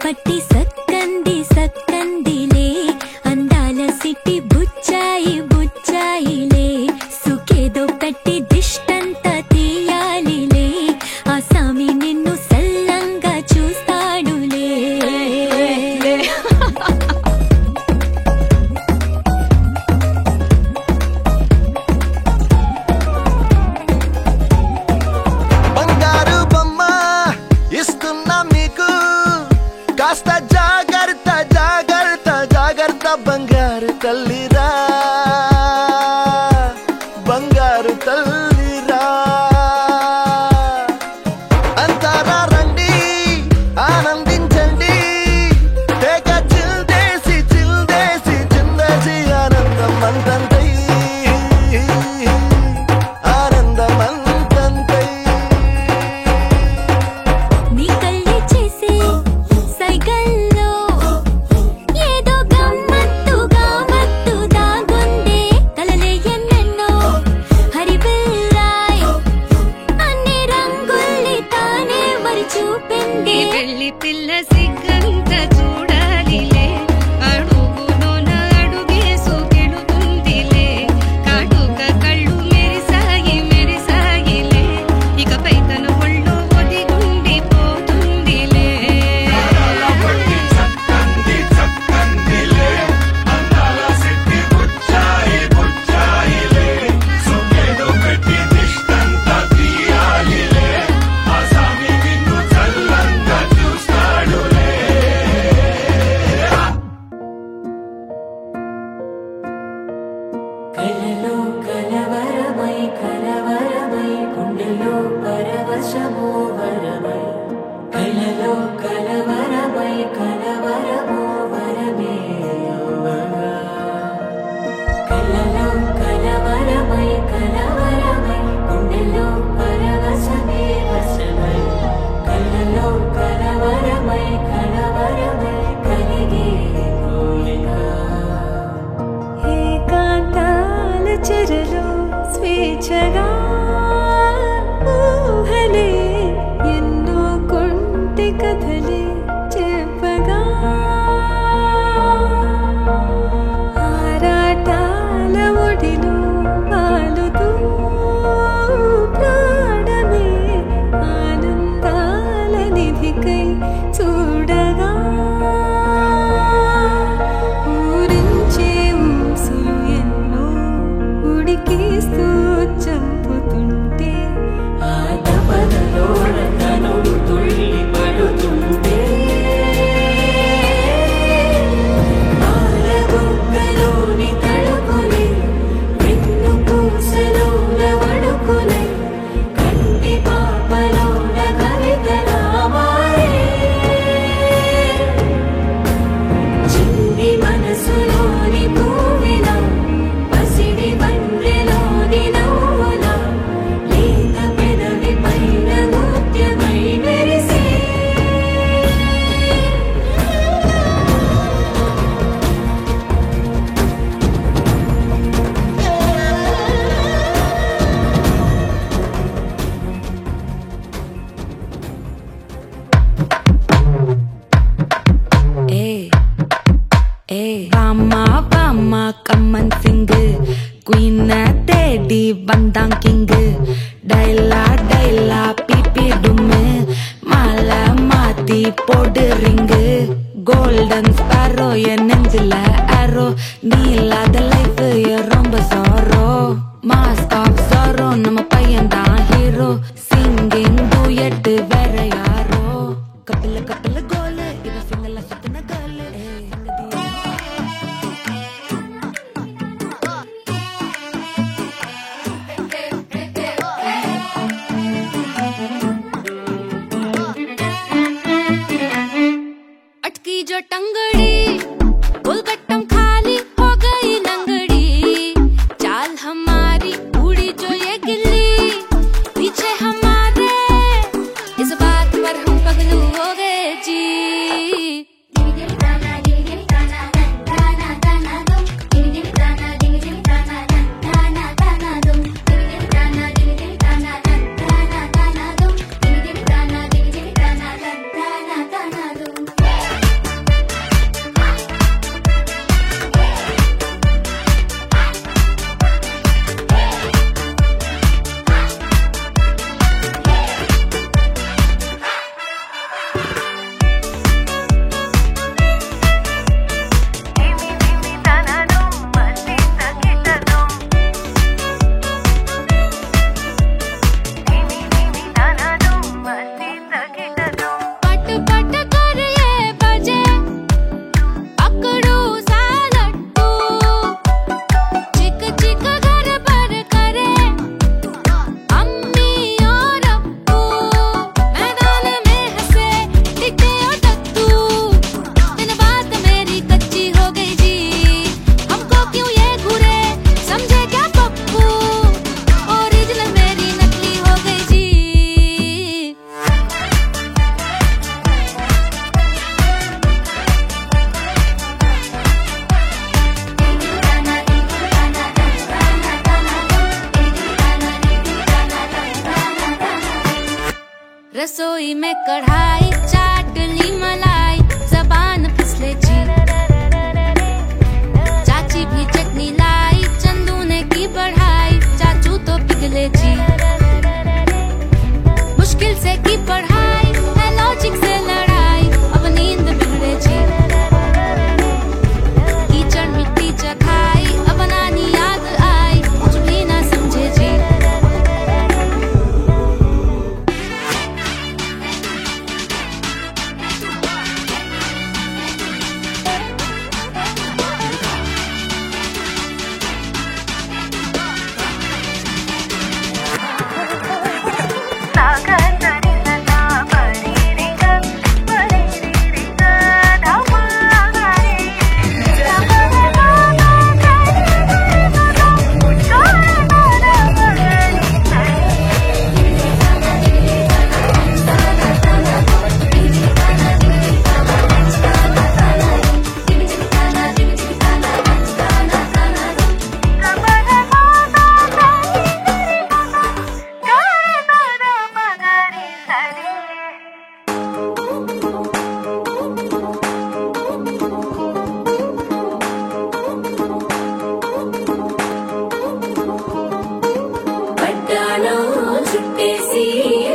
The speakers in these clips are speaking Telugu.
పట్టి సక్కంది సక్కందిలే అందాల సిట్టి బుచ్చాయి బుచ్చాయిలే సుకేదో పెట్టి దిష్టంతా తీయాలిలే ఆ సామి నిన్ను సల్లంగా చూస్తాడులే బంగారు బొమ్మ ఇస్తున్నా మీకు కాస్త జాగ్రత్త జాగ్రత్త జాగ్రత్త బంగారు తల్లిరా బంగారు తల్లిరా అంతారా రండి ఆనందించండి తెగ చిల్దేసి చిల్దేసి చిందేసి ఆనందం అంతంతై ఆనందం అంతంతై నీ కళ్ళే చేసే సైగల్లో ఏదో గమ్మత్తుగా మత్తు దాగుందే కలలే ఎన్నెన్నో హరిబిల్లాయ్ అన్ని రంగుల్ని తానే మరి చూపింది వెళ్ళి పిల్ల సిగ్గంత చూడాలిలే అడుగులోన అడుగేసు గెలుతుందిలే కాటుక కళ్ళు మెరిసాయి మెరిసాయిలే ఇకపై తన ఒళ్ళో ఒదిగుండిపోతుందిలే కలలో కలవరమై కలవరమై గుండెలో పరవశమో వరమై కలలో కలవరమై కలవరమో వరమే అవ్వగా కలలో కలవరమై కలవరమై గుండెలో పరవశమే వశమై కలలో కలవరమై కలవరమై కలిగే కోరిక ఏకాంతాల చెరలో స్వేచ్ఛగా ఊహలే ఎన్నో కొంటె కథలే చెప్పగా ఆరాటాల ఒడిలో వాలుతూ ప్రాణమే ఆనందాల నిధికై చూడగా ఊరించే ఊసులు ఎన్నో ఉడికిస్తూ చంపుతుంటే ఆ తపనలో తనుడు తుళ్ళి పడుతుంటే పాలబుగ్గలోని తడుకులే వెన్ను పూసలోన వడుకులే కంటి పాపలోన కవితలా మారే చిన్ని మనసులోని పూవిలా పసిడి బండ్రెలోని నవ్వులా లేత పెదవి పైన ముత్యమై మెరిసే வாமா வாமா கம்மன் சிங்கு குயின தேடி வந்தான் கிங்கு டைலா டைலா பிபி டும்மு மாலை மாத்தி போடு ரிங்கு கோல்டன் ஸ்பாரோ என் நெஞ்சில ஆரோ நீ இல்லாத லைஃப் ரொம்ப சாரோ மாஸ்க் ஆஃப் சாரோ நம்ம பையன் தான் ஹீரோ சிங்கிங் டூயட் வேற யாரோ கப்பில கப்பில கோலு இவ சிங்கல சுத்தின கோலு अटकी जो टंगड़ी गुलगट्टम खाली हो गई लंगड़ी चाल हमारी उड़ी जो ये गिल्ली पीछे हमारे इस बात पर हम पगलू हो गए जी रसोई में कढ़ाई चाट ली मलाई जबान फिसले जी चाची भी चटनी लाई चंदू ने की पढ़ाई चाचू तो पिघले जी मुश्किल से की पढ़ाई है लॉजिक से लड़ाई अब नींद बिगड़े जी कीचड़ मिट्टी चखाई अब नानी याद आई कुछ भी ना समझे जी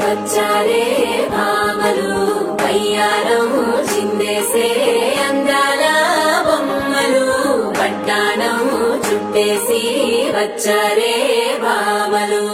వచ్చారే భామలు పయ్యారం చిందేసే అందాల బొమ్మలు పట్టాణం చుట్టేసి వచ్చారే భామలు